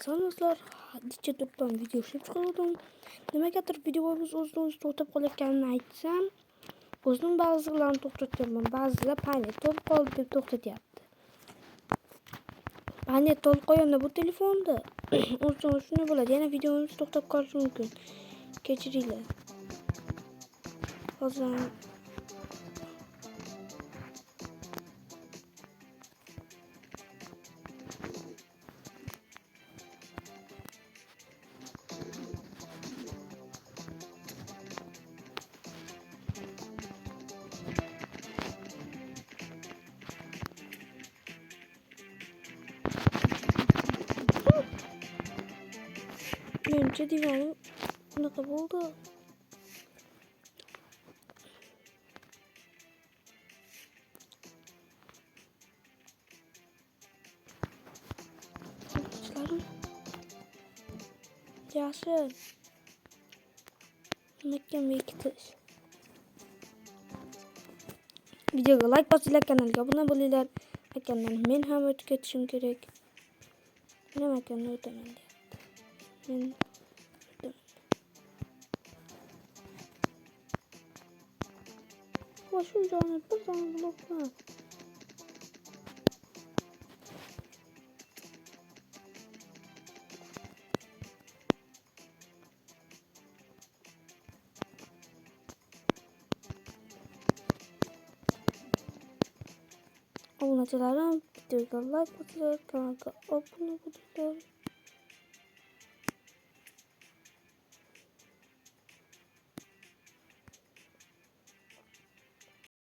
Sanırslar necha turdan video ishlab chiqardim. Nimagadir videomiz o'z-o'zi to'xtab qolayotganini aytsam, o'zim ba'zilarini to'xtatganman, ba'zilar paynet to'lib qoldi deb to'xtatyapti. Paynet to'lib qolganda bu telefonda o'zidan shunday bo'ladi. Yana videomiz to'xtab qolishi mumkin. Kechiringlar. Hozir menimcha divonim bunaqa bo'ldi. Yaxshi. Mahkam bekitish. Videoga like bosinglar, kanalga obuna bo'linglar. Makandan men ham o'tib ketishim kerak. Nima makandan o'taman deyapti. Men shu joyni bir zon blokla. Obunachilarim, videoga like bosinglar, kanalga obuna bo'linglar.